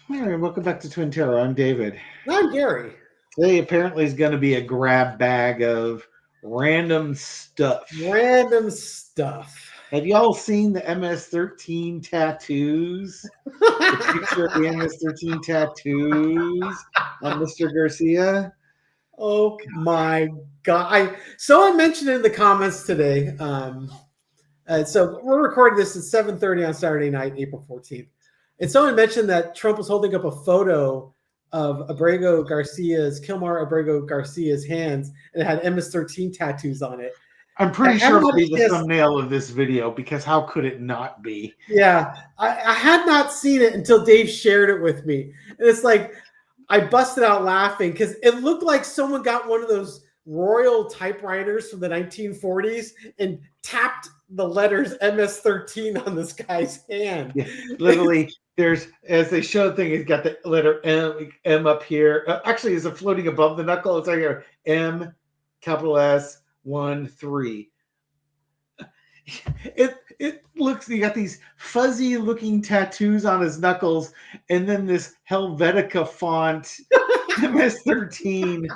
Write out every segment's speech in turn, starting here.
All right, welcome back to Twin Terror. I'm David. I'm Gary. Today apparently is going to be a grab bag of random stuff. Random stuff. Have y'all seen the MS-13 tattoos? The picture of the MS-13 tattoos on Mr. Garcia? Oh my God. Someone mentioned it in the comments today. So we're recording this at 7:30 on Saturday night, April 14th. And someone mentioned that Trump was holding up a photo of Kilmar Abrego Garcia's hands, and it had MS-13 tattoos on it. I'm I pretty sure haven't it'll had a be the chance. thumbnail of this video because how could it not be? Yeah, I had not seen it until Dave shared it with me. And it's like, I busted out laughing because it looked like someone got one of those royal typewriters from the 1940s and tapped the letters MS-13 on this guy's hand. Yeah, literally, there's as they showed thing, it's got the letter M up here. Actually, is it floating above the knuckle? It's right here. M, capital S, 1 3. It looks, you got these fuzzy looking tattoos on his knuckles, and then this Helvetica font MS-13.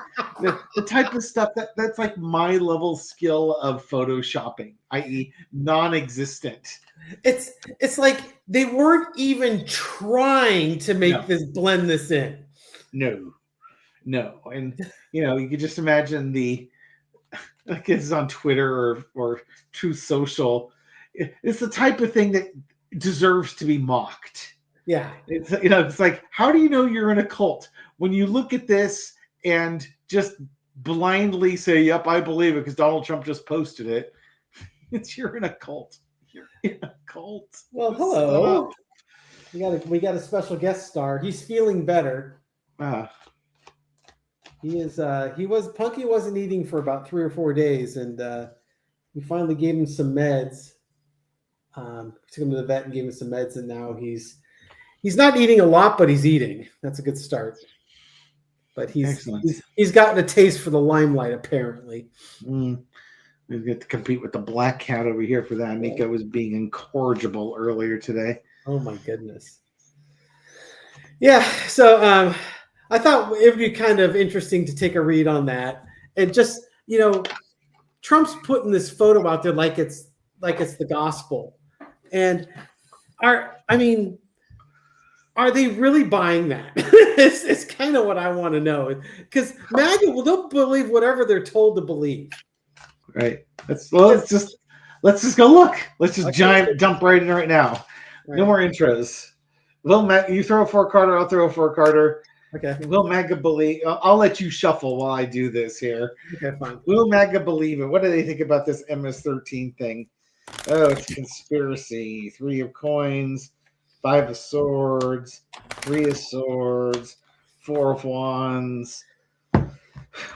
The type of stuff that's like my level skill of photoshopping, i.e., non-existent. It's like they weren't even trying to make No. this blend this in. No, and you could just imagine the like it's on Twitter or Truth Social. It's the type of thing that deserves to be mocked. Yeah. It's like, how do you know you're in a cult when you look at this and just blindly say, "Yep, I believe it," because Donald Trump just posted it. It's you're in a cult. You're in a cult. Well, hello. We got a special guest star. He's feeling better. Uh, Punky wasn't eating for about 3 or 4 days, and we finally gave him some meds. Took him to the vet and gave him some meds, and now he's not eating a lot, but he's eating. That's a good start. But he's gotten a taste for the limelight, apparently. We get to compete with the black cat over here for that. Nico was being incorrigible earlier today. Oh my goodness. Yeah, so I thought it would be kind of interesting to take a read on that. And just, Trump's putting this photo out there like it's the gospel. And are they really buying that? It's kind of what I want to know. Because MAGA, they'll believe whatever they're told to believe. Right. Let's just go look. Let's just jump right in right now. Right. No more intros. You throw a four-carder, I'll throw a four-carder. Okay. Will MAGA believe? I'll let you shuffle while I do this here. Okay, fine. Will MAGA believe it? What do they think about this MS-13 thing? Oh, it's conspiracy. 3 of coins, 5 of swords, 3 of swords, 4 of wands.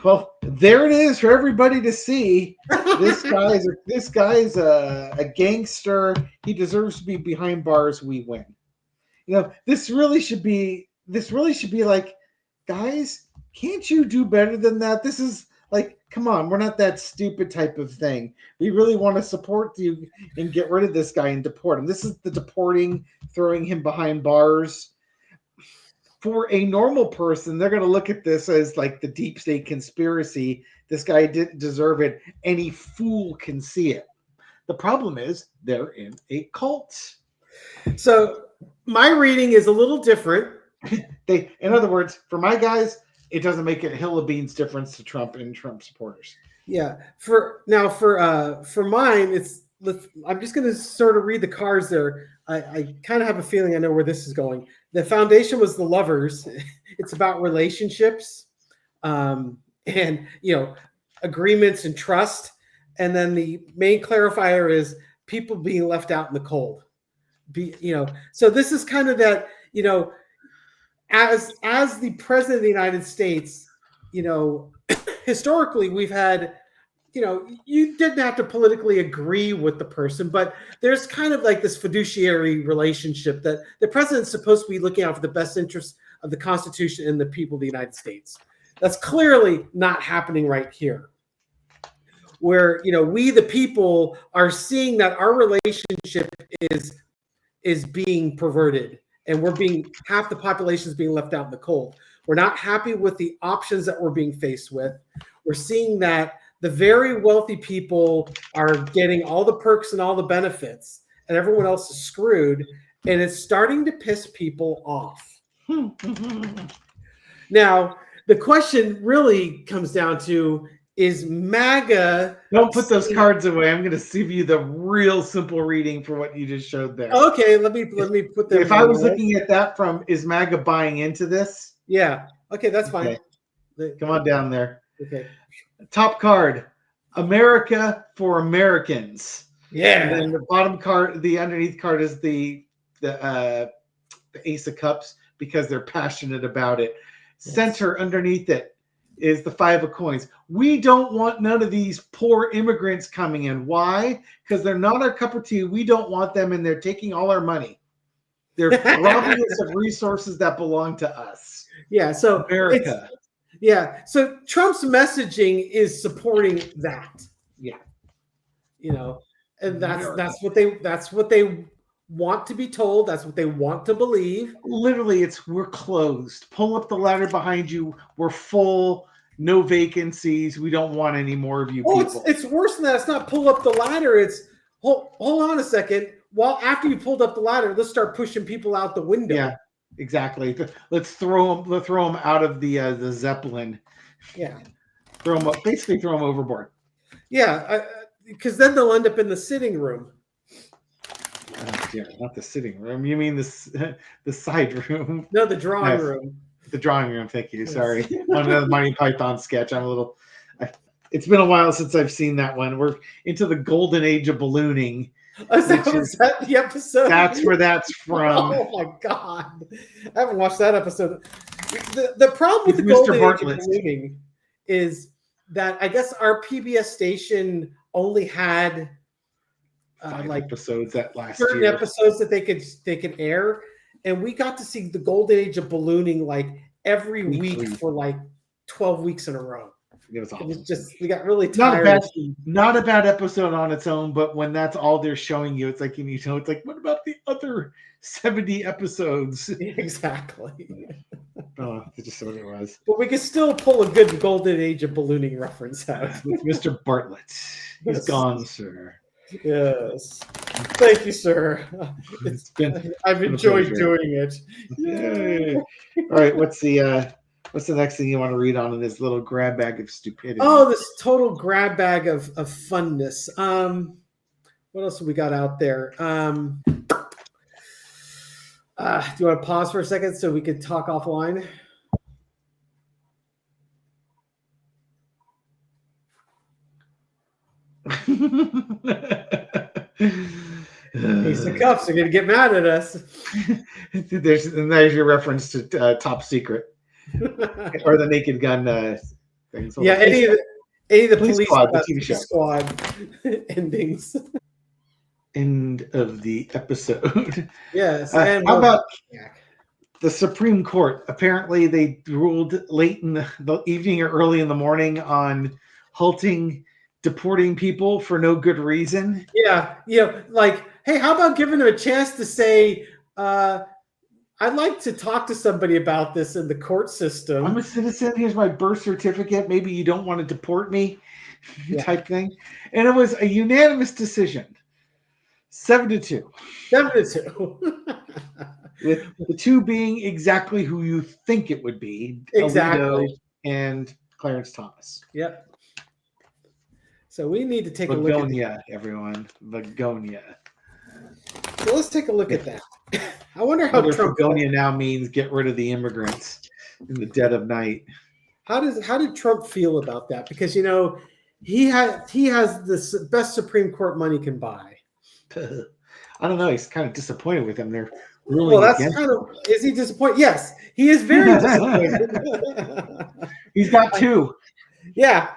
Well, there it is for everybody to see. This guy's a gangster. He deserves to be behind bars. We win. This really should be like, guys, can't you do better than that? This is like, come on, we're not that stupid type of thing. We really want to support you and get rid of this guy and deport him. This is the deporting, throwing him behind bars. For a normal person, they're going to look at this as like the deep state conspiracy. This guy didn't deserve it. Any fool can see it. The problem is they're in a cult. So my reading is a little different. In other words, for my guys, it doesn't make a hill of beans difference to Trump and Trump supporters. Yeah. For mine, I'm just going to sort of read the cards there. I kind of have a feeling I know where this is going. The foundation was the lovers. It's about relationships, and agreements and trust. And then the main clarifier is people being left out in the cold. So this is kind of that. As the president of the United States, historically we've had. You didn't have to politically agree with the person, but there's kind of like this fiduciary relationship that the president's supposed to be looking out for the best interests of the Constitution and the people of the United States. That's clearly not happening right here. Where, we, the people, are seeing that our relationship is being perverted and half the population is being left out in the cold. We're not happy with the options that we're being faced with. We're seeing that the very wealthy people are getting all the perks and all the benefits, and everyone else is screwed, and it's starting to piss people off. Now, the question really comes down to, is MAGA... Don't put those cards away. I'm going to give you the real simple reading for what you just showed there. Okay, let me put them. If I was looking at that from, is MAGA buying into this? Yeah. Okay, that's fine. Come on down there. Okay. Top card, America for Americans. Yeah. And then the bottom card, the underneath card is the Ace of Cups, because they're passionate about it. Yes. Center underneath it is the Five of Coins. We don't want none of these poor immigrants coming in. Why? Because they're not our cup of tea. We don't want them, and they're taking all our money. They're robbing us of resources that belong to us. Yeah, so America. Yeah, so Trump's messaging is supporting that. Yeah, and that's what they want to be told. That's what they want to believe. Literally, we're closed. Pull up the ladder behind you. We're full. No vacancies. We don't want any more of you people. It's worse than that. It's not pull up the ladder. It's hold on a second. Well, after you pulled up the ladder, let's start pushing people out the window. Yeah, exactly. Let's throw them out of the Zeppelin. Yeah, basically throw them overboard. Yeah, because then they'll end up in the sitting room. Oh, dear, not the sitting room. You mean the side room? No, the drawing room. The drawing room. Thank you. Yes. Sorry, on another Monty Python sketch. It's been a while since I've seen that one. We're into the golden age of ballooning. Was that the episode? That's where that's from. Oh my god, I haven't watched that episode. The problem with the golden age of ballooning is that I guess our PBS station only had like episodes that last certain year. Episodes that they could air, and we got to see the golden age of ballooning like every week for like 12 weeks in a row. It was awesome. It was just, we got really tired. Not a bad episode on its own, but when that's all they're showing you, it's like, it's like, what about the other 70 episodes? Exactly. Oh, that's just what it was. But we could still pull a good golden age of ballooning reference out. With Mr. Bartlett. He's gone, sir. Yes. Thank you, sir. I've enjoyed doing it. Yay. All right, what's the next thing you want to read on in this little grab bag of stupidity? Oh, this total grab bag of funness. What else have we got out there? Do you want to pause for a second so we could talk offline? Ace of Cups are going to get mad at us. There's your reference to Top Secret. Or the Naked Gun things. Yeah, any of the police squad, the TV show. Squad endings. End of the episode. Yes. And how about the Supreme Court? Apparently, they ruled late in the evening or early in the morning on halting deporting people for no good reason. Yeah. Like, hey, how about giving them a chance to say, I'd like to talk to somebody about this in the court system. I'm a citizen. Here's my birth certificate. Maybe you don't want to deport me, type thing. And it was a unanimous decision, 7-2. 7-2. With the two being exactly who you think it would be. Exactly. Alito and Clarence Thomas. Yep. So we need to take a look at Vagonia, everyone. Vagonia. So let's take a look at that. I wonder how Trump. Vagonia now means get rid of the immigrants in the dead of night. How did Trump feel about that? Because he has the best Supreme Court money can buy. I don't know. He's kind of disappointed with him. They're ruling against him. Is he disappointed? Yes, he is very disappointed. He's got 2. Yeah.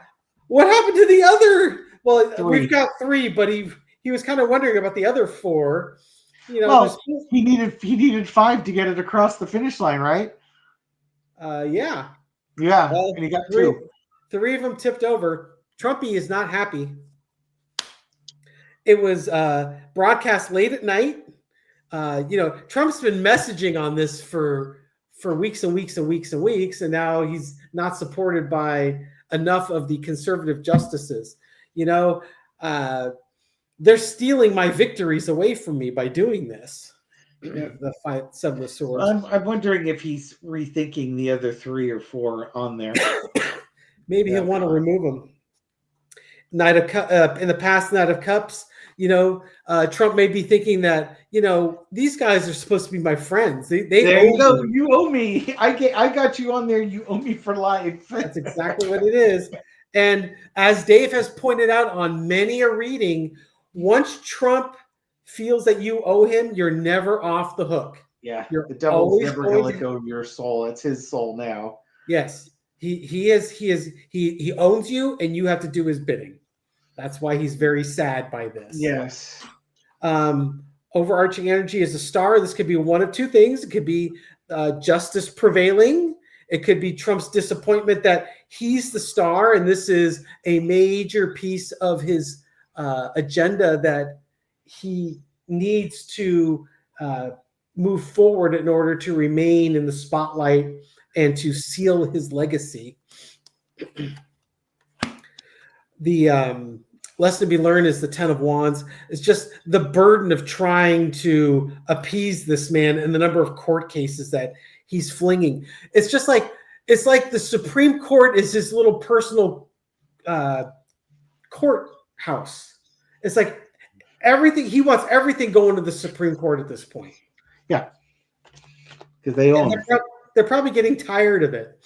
What happened to the other? Well, 3. We've got 3, but he was kind of wondering about the other 4. He needed 5 to get it across the finish line, right? Yeah. Yeah, and he got 2. 3 of them tipped over. Trumpy is not happy. It was broadcast late at night. Trump's been messaging on this for weeks and weeks and weeks and weeks, and now he's not supported by enough of the conservative justices. They're stealing my victories away from me by doing this. Yeah. The fight, Seven of Swords. I'm wondering if he's rethinking the other 3 or 4 on there. Maybe he'll want to remove them. Knight of in the past, Knight of Cups. Trump may be thinking that these guys are supposed to be my friends. They there you go. Me. You owe me. I got you on there. You owe me for life. That's exactly what it is. And as Dave has pointed out on many a reading, once Trump feels that you owe him, you're never off the hook. Yeah, you're the devil's never going to let go of your soul. It's his soul now. Yes, he owns you, and you have to do his bidding. That's why he's very sad by this. Yes. Overarching energy is a star. This could be one of 2 things. It could be justice prevailing. It could be Trump's disappointment that he's the star, and this is a major piece of his agenda that he needs to move forward in order to remain in the spotlight and to seal his legacy. The lesson to be learned is the 10 of Wands. It's just the burden of trying to appease this man and the number of court cases that he's flinging. It's like the Supreme Court is his little personal courthouse. It's like he wants everything going to the Supreme Court at this point. Yeah, because they own. They're probably getting tired of it.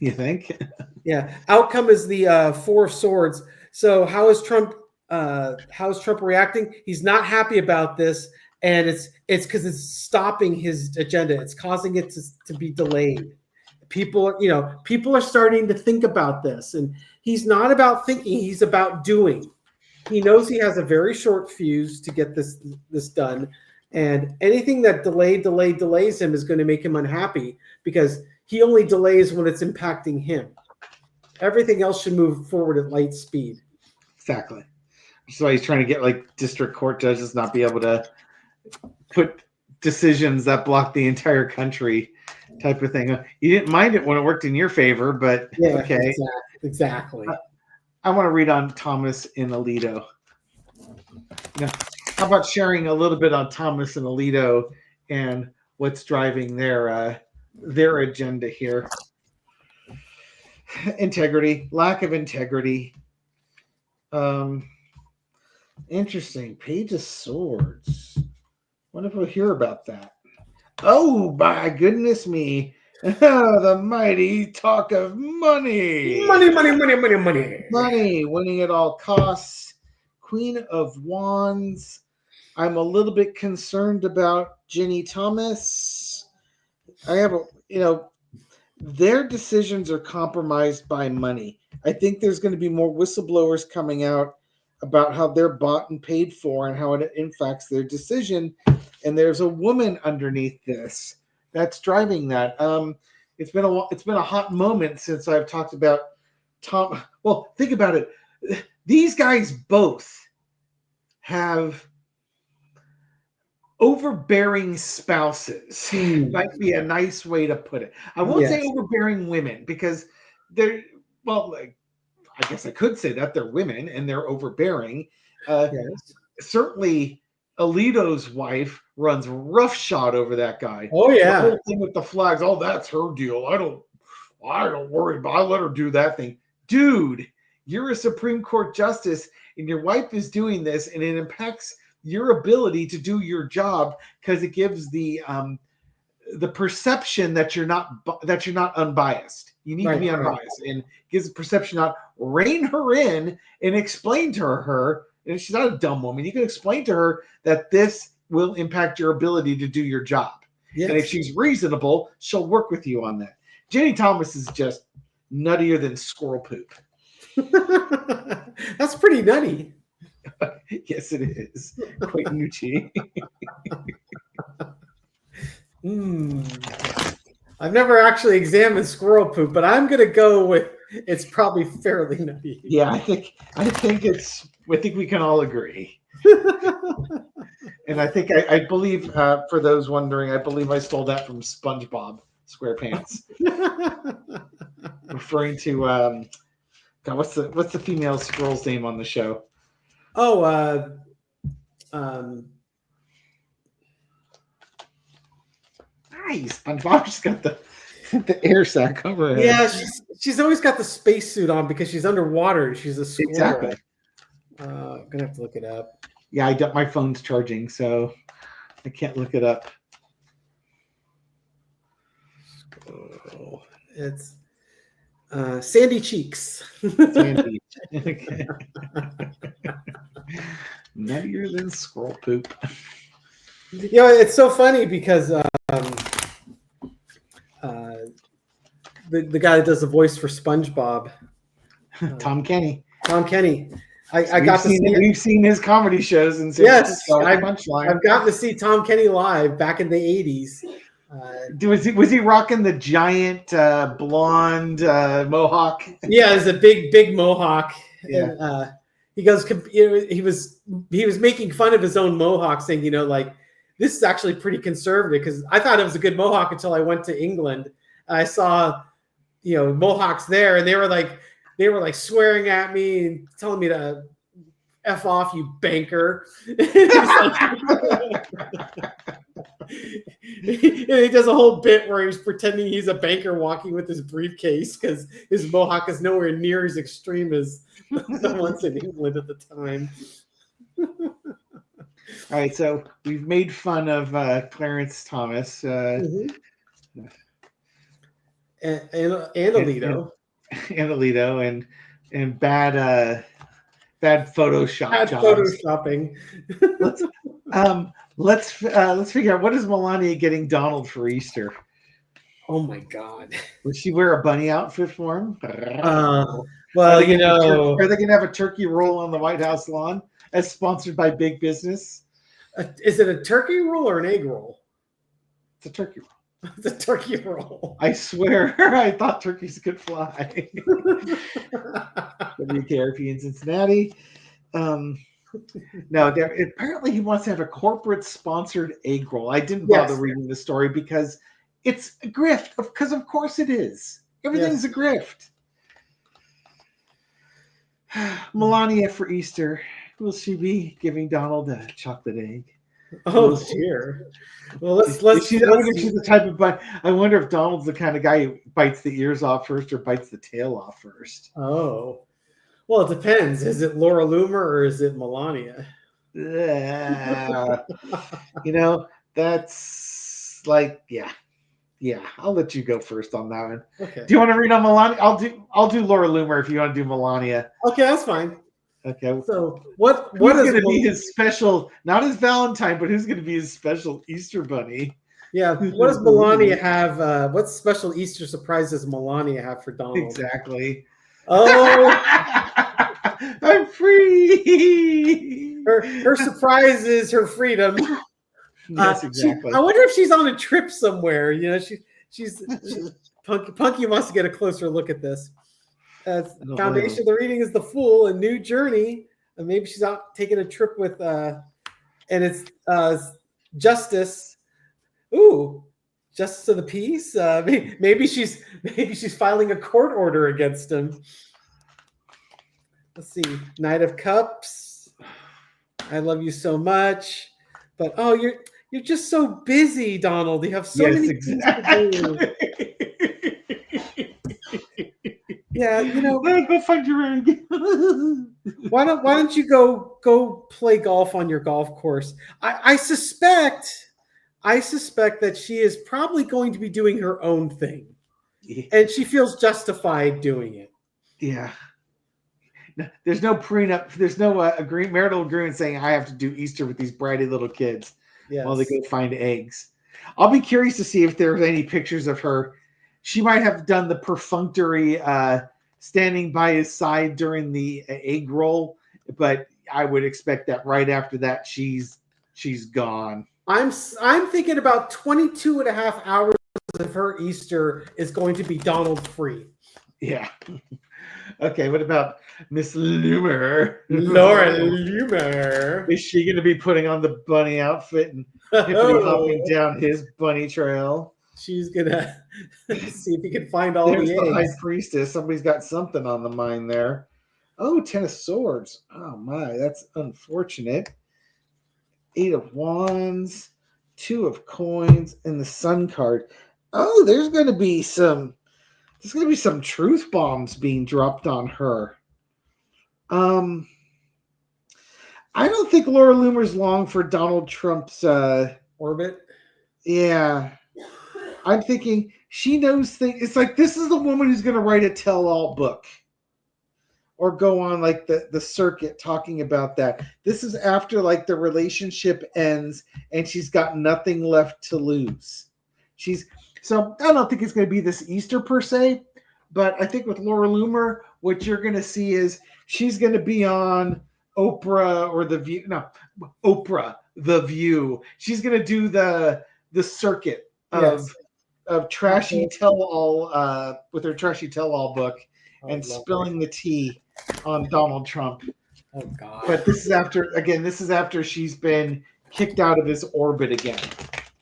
You think? Yeah. Outcome is the 4 of Swords. So how is Trump reacting? He's not happy about this, and it's because it's stopping his agenda. It's causing it to be delayed. People are starting to think about this, and he's not about thinking, he's about doing. He knows he has a very short fuse to get this done, and anything that delays him is going to make him unhappy, because he only delays when it's impacting him. Everything else should move forward at light speed. Exactly. That's why he's trying to get district court judges not be able to put decisions that block the entire country, type of thing. You didn't mind it when it worked in your favor, but yeah, okay. Exactly. I want to read on Thomas and Alito. How about sharing a little bit on Thomas and Alito and what's driving their agenda here? Integrity, lack of integrity. Interesting. Page of Swords. Wonder if we'll hear about that. Oh, my goodness me. The mighty talk of money. Money. Money, winning at all costs. Queen of Wands. I'm a little bit concerned about Ginny Thomas. Their decisions are compromised by money. I think there's going to be more whistleblowers coming out about how they're bought and paid for and how it impacts their decision. And there's a woman underneath this that's driving that. It's been a hot moment since I've talked about Tom. Well, think about it. These guys both have overbearing spouses. Might be a nice way to put it. I won't say overbearing women, because they're, I guess I could say that they're women and they're overbearing. Certainly Alito's wife runs roughshod over that guy. Oh yeah. The whole thing with the flags. Oh, that's her deal. I don't worry about it. I let her do that thing. Dude, you're a Supreme Court justice and your wife is doing this, and it impacts your ability to do your job, because it gives the perception that you're not unbiased. You need to be unbiased, and gives the perception not. Rein her in and explain to her, and she's not a dumb woman. You can explain to her that this will impact your ability to do your job. Yes. And if she's reasonable, she'll work with you on that. Ginny Thomas is just nuttier than squirrel poop. That's pretty nutty. Yes, it is. Quite nutty. I've never actually examined squirrel poop, but I'm going to go with it's probably fairly nutty. Yeah, I think we can all agree. And I think I believe for those wondering, I believe I stole that from SpongeBob SquarePants, referring to God, what's the female squirrel's name on the show? Oh, um, Nice, SpongeBob just got the air sac over her head. yeah, she's always got the spacesuit on because she's underwater. She's a squirrel. Exactly. I'm gonna have to look it up. Yeah, my phone's charging, so I can't look it up. Oh, it's Sandy Cheeks. Sandy. Okay. Nuttier than squirrel poop. You know, it's so funny because the guy that does the voice for SpongeBob, Tom Kenny. Tom Kenny. I got to see we've seen his comedy shows in San yes, Francisco. I've gotten to see Tom Kenny live back in the 80s. Was he rocking the giant blonde mohawk? Yeah, it's a big mohawk. Yeah. And, he goes. He was making fun of his own mohawk, saying, you know, like, this is actually pretty conservative because I thought it was a good mohawk until I went to England. I saw, you know, mohawks there, and they were like swearing at me and telling me to F off, you banker. He does a whole bit where he's pretending he's a banker walking with his briefcase because his mohawk is nowhere near as extreme as the ones in England at the time. All right, so we've made fun of Clarence Thomas. And Alito. And Alito and bad Photoshop Bad jobs. photoshopping. Let's figure out, what is Melania getting Donald for Easter? Oh my God! Would she wear a bunny outfit for him? Well, you know, are they going to have a turkey roll on the White House lawn as sponsored by Big Business? Is it a turkey roll or an egg roll? It's a turkey roll. It's a turkey roll. I swear, I thought turkeys could fly. WKRP in Cincinnati. No, apparently he wants to have a corporate sponsored egg roll. I didn't bother reading the story because it's a grift. Because of course it is. Everything's a grift. Melania for Easter. Will she be giving Donald a chocolate egg? Oh dear. Well, let's I wonder if she's the type of I wonder if Donald's the kind of guy who bites the ears off first or bites the tail off first. Oh. Well, it depends. Is it Laura Loomer or is it Melania? You know, that's like, yeah. I'll let you go first on that one. Okay. Do you want to read on Melania? I'll do Laura Loomer if you want to do Melania. Okay, that's fine. Okay. So who's going to be his special, not his Valentine, but who's going to be his special Easter bunny? Yeah. What does Melania have? What special Easter surprise does Melania have for Donald? Exactly. Oh, I'm free. Her surprise is her freedom. Yes, exactly. I wonder if she's on a trip somewhere. You know, she's Punky wants to get a closer look at this. Foundation of the reading is The Fool, a new journey. And maybe she's out taking a trip with, and it's Justice. Ooh, Justice of the Peace. Maybe she's filing a court order against him. Let's see, Knight of Cups. I love you so much, but you're just so busy, Donald. You have so many things to do. Yeah, you know. Go find your egg. Why don't you go play golf on your golf course? I suspect that she is probably going to be doing her own thing, and she feels justified doing it. Yeah. There's no prenup. There's no marital agreement saying I have to do Easter with these bratty little kids while they go find eggs. I'll be curious to see if there's any pictures of her. She might have done the perfunctory standing by his side during the egg roll, but I would expect that right after that she's gone. I'm thinking about 22 and a half hours of her Easter is going to be Donald free. Yeah. Okay, what about Miss Loomer? Laura Loomer. Is she going to be putting on the bunny outfit and hippity hopping down his bunny trail? She's gonna see if you can find all There's the the high eggs. priestess. Somebody's got something on the mind there. Oh, 10 of swords. Oh my, that's unfortunate. 8 of wands, 2 of coins, and the sun card. Oh, there's gonna be some truth bombs being dropped on her. Um, I don't think Laura Loomer's long for Donald Trump's. Orbit. Yeah, I'm thinking she knows things. It's like this is the woman who's gonna write a tell-all book or go on like the circuit talking about that. This is after like the relationship ends and she's got nothing left to lose. So I don't think it's going to be this Easter per se, but I think with Laura Loomer, what you're going to see is she's going to be on Oprah or The View. No, Oprah, The View. She's going to do the circuit of trashy tell-all with her trashy tell-all book and spilling the tea on Donald Trump. Oh God! But this is after she's been kicked out of his orbit again.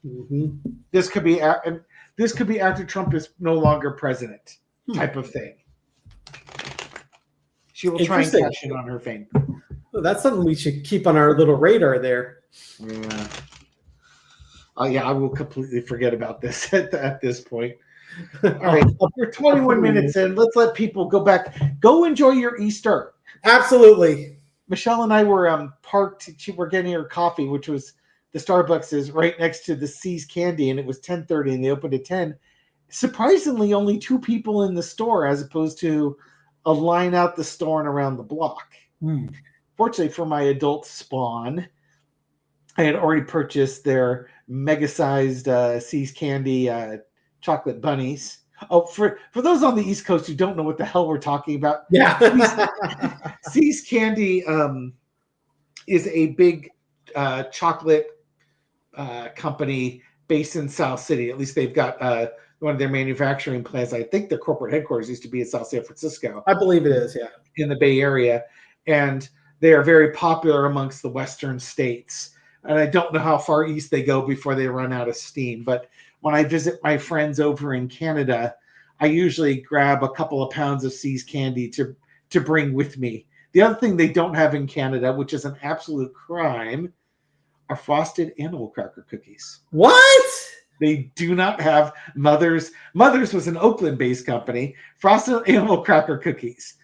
Mm-hmm. This could be after Trump is no longer president, type of thing. She will try and cash in on her fame. Well, that's something we should keep on our little radar there. Yeah. I will completely forget about this at this point. All right, we're 21 minutes in. Let's let people go back. Go enjoy your Easter. Absolutely. Michelle and I were parked. We're getting her coffee, which was the Starbucks is right next to the See's Candy, and it was 10:30, and they opened at 10. Surprisingly, only 2 people in the store, as opposed to a line out the store and around the block. Fortunately for my adult spawn, I had already purchased their mega-sized See's Candy chocolate bunnies. Oh, for those on the East Coast who don't know what the hell we're talking about, See's Candy is a big chocolate company based in South City. At least they've got one of their manufacturing plants. I think their corporate headquarters used to be in South San Francisco. I believe it is, yeah. In the Bay Area. And they are very popular amongst the Western states. And I don't know how far east they go before they run out of steam. But when I visit my friends over in Canada, I usually grab a couple of pounds of See's Candy to bring with me. The other thing they don't have in Canada, which is an absolute crime, are frosted animal cracker cookies. What? They do not have Mother's. Mother's was an Oakland-based company. Frosted animal cracker cookies.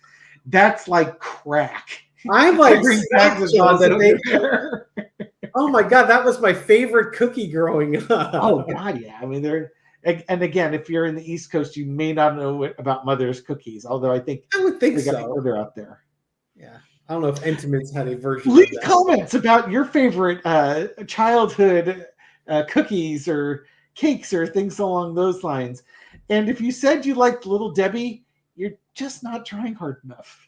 That's like crack. I'm like, oh my God, that was my favorite cookie growing up. Oh God, yeah. I mean, and again, if you're in the East Coast, you may not know about Mother's cookies. Although I would think they got further out there. Yeah, I don't know if Intimates had a version. Leave comments about your favorite childhood cookies or cakes or things along those lines. And if you said you liked Little Debbie, you're just not trying hard enough.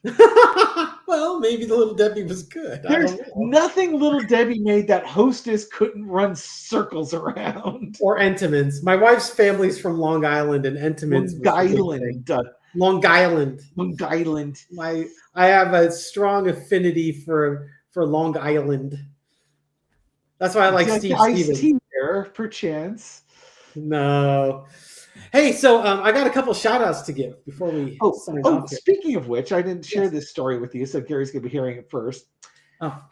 Well, maybe the Little Debbie was good. There's nothing Little Debbie made that Hostess couldn't run circles around. Or Entenmann's. My wife's family's from Long Island, and Entenmann's. Long Island. I have a strong affinity for Long Island. That's why I like Steve Stevens. There, perchance. No. Hey, so I got a couple shout outs to give before we sign off here. Speaking of which, I didn't share this story with you, so Gary's going to be hearing it first.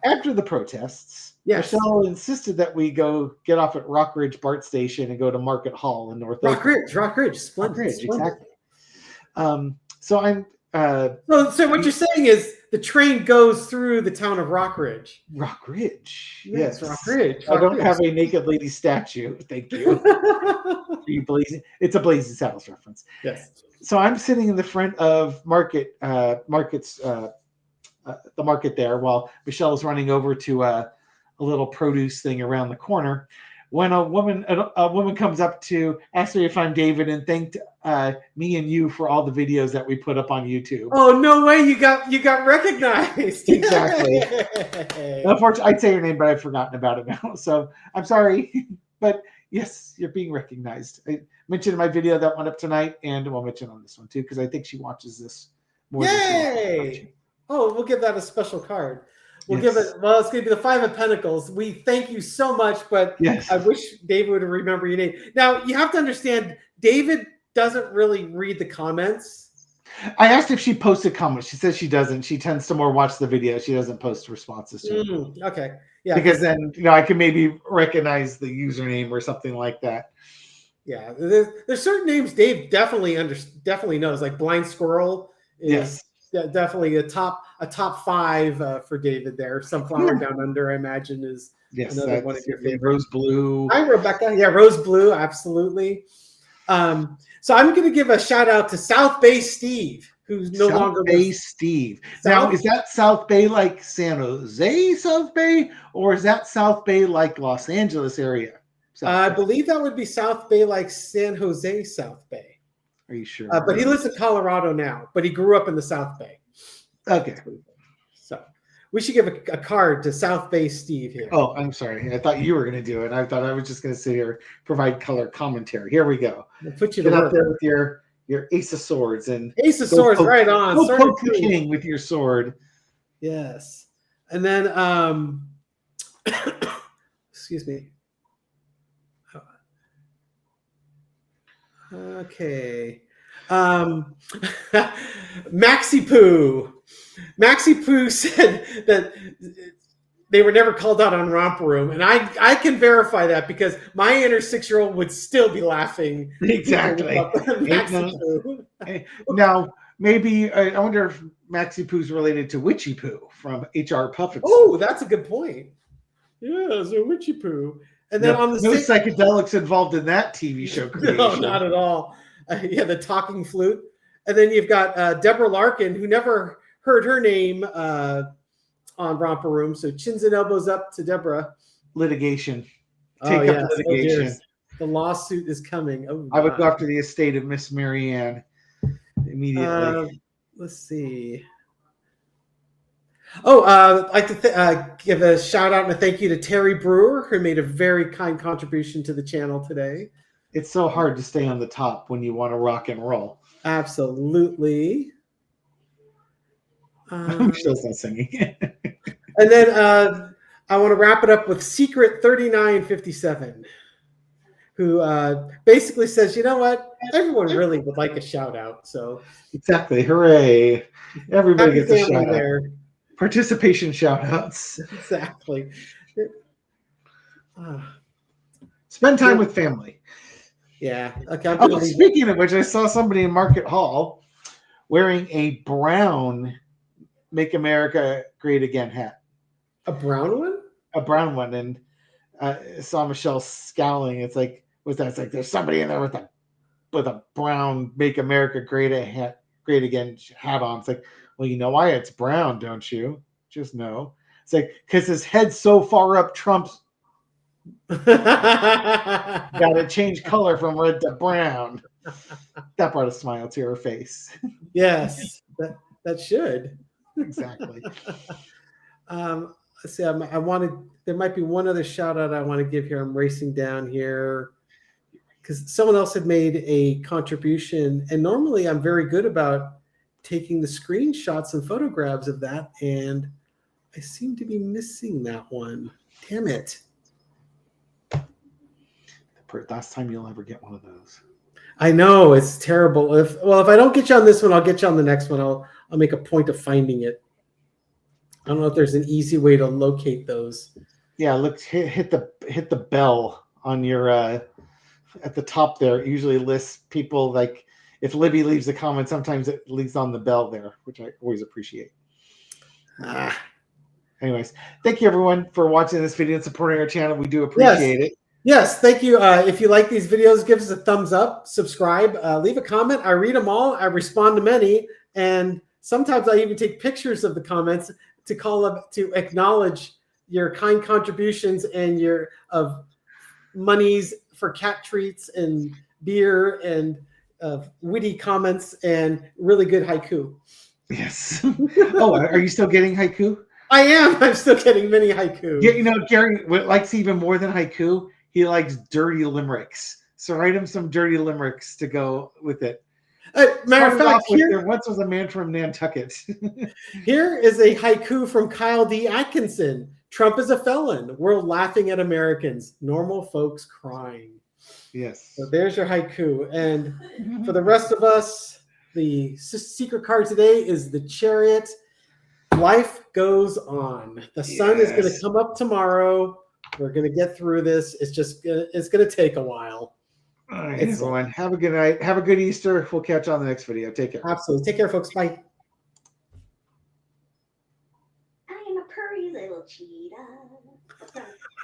After the protests, Michelle insisted that we go get off at Rockridge BART station and go to Market Hall in North Oakland. Rockridge. Splendid. Exactly. So I'm... So what you're saying is the train goes through the town of Rockridge. Rockridge. Yes, Rockridge. I don't have a naked lady statue. Thank you. It's a Blazing Saddles reference. Yes. So I'm sitting in the front of the market there while Michelle's running over to a little produce thing around the corner. When a woman comes up to ask me if I'm David and thanked me and you for all the videos that we put up on YouTube. Oh, no way! You got recognized. Exactly. Unfortunately, I'd say your name, but I've forgotten about it now. So I'm sorry, but yes, you're being recognized. I mentioned in my video that went up tonight, and we'll mention on this one too because I think she watches this more than she wants. Yay! Oh, we'll give that a special card. We'll Yes. give it. Well, it's going to be the Five of Pentacles. We thank you so much, but Yes. I wish David would remember your name. Now you have to understand, David doesn't really read the comments. I asked if she posted comments. She says she doesn't. She tends to more watch the video. She doesn't post responses to them. Okay, yeah, Because then I can maybe recognize the username or something like that. Yeah, there's certain names Dave definitely knows. Like Blind Squirrel is definitely a top 5 for David there. Sunflower Down Under, I imagine, is another one of your favorites. Rose Blue. Hi, Rebecca. Yeah, Rose Blue, absolutely. So I'm going to give a shout out to South Bay Steve, who's no longer South Bay Steve. Now, is that South Bay like San Jose South Bay, or is that South Bay like Los Angeles area? I believe that would be South Bay like San Jose South Bay. Are you sure? But he lives in Colorado now, but he grew up in the South Bay. Okay. So we should give a card to South Bay Steve here. Oh, I'm sorry. I thought you were going to do it. I thought I was just going to sit here, provide color commentary. Here we go. We'll put you Get up there with your Ace of Swords and Ace of Swords, right on. Go poke the king with your sword. Yes, and then excuse me. Okay. Maxi Poo said that they were never called out on Romper Room, and I can verify that because my inner 6-year-old would still be laughing. Exactly. Now, maybe I wonder if Maxi Poo's related to Witchy Poo from HR Puppets. Oh, that's a good point. Yeah, so Witchy Poo. And then on the psychedelics involved in that TV show creation. No, not at all. Yeah, the talking flute. And then you've got Deborah Larkin, who never heard her name on Romper Room. So chins and elbows up to Deborah. Litigation. Take up litigation. The lawsuit is coming. Oh, I would go after the estate of Miss Marianne immediately. Let's see. Oh, I'd like to give a shout out and a thank you to Terry Brewer, who made a very kind contribution to the channel today. It's so hard to stay on the top when you want to rock and roll. Absolutely. Michelle's not singing. And then I want to wrap it up with Secret 3957, who basically says, you know what? Everyone really would like a shout out. So exactly. Hooray. Everybody gets a shout out. There. Participation shout outs. Exactly. Spend time with family. Yeah. Okay. Speaking of which, I saw somebody in Market Hall wearing a brown Make America Great Again hat. A brown one? A brown one. And saw Michelle scowling. It's like, what's that? It's like there's somebody in there with a brown Make America Great Again hat on. It's like, well, you know why it's brown, don't you? Just know. It's like, because his head's so far up, Trump's got to change color from red to brown. That brought a smile to her face. Yes, that should. Exactly. Let's see, there might be one other shout out I want to give here. I'm racing down here because someone else had made a contribution, and normally I'm very good about taking the screenshots and photographs of that, and I seem to be missing that one. Damn it. Last time you'll ever get one of those. I know, it's terrible. If I don't get you on this one, I'll get you on the next one. I'll make a point of finding it. I don't know if there's an easy way to locate those. Yeah, look, hit the bell on your at the top there. It usually lists people, like if Libby leaves a comment, sometimes it leaves on the bell there, which I always appreciate. Anyways, thank you everyone for watching this video and supporting our channel. We do appreciate it. Yes, thank you. If you like these videos, give us a thumbs up, subscribe, leave a comment. I read them all. I respond to many, and sometimes I even take pictures of the comments to call up to acknowledge your kind contributions and your monies for cat treats and beer and witty comments and really good haiku. Yes. Oh, are you still getting haiku? I am. I'm still getting many haiku. Yeah, you know, Gary likes even more than haiku. He likes dirty limericks. So write him some dirty limericks to go with it. Matter of Started fact, off with here, there once was a man from Nantucket. here is a haiku from Kyle D. Atkinson. Trump is a felon. We're laughing at Americans. Normal folks crying. Yes. So there's your haiku. And for the rest of us, the secret card today is the Chariot. Life goes on. The sun is going to come up tomorrow. We're going to get through this. It's going to take a while. All right, everyone. Have a good night. Have a good Easter. We'll catch you on the next video. Take care. Absolutely. Take care, folks. Bye. I am a purry little cheese.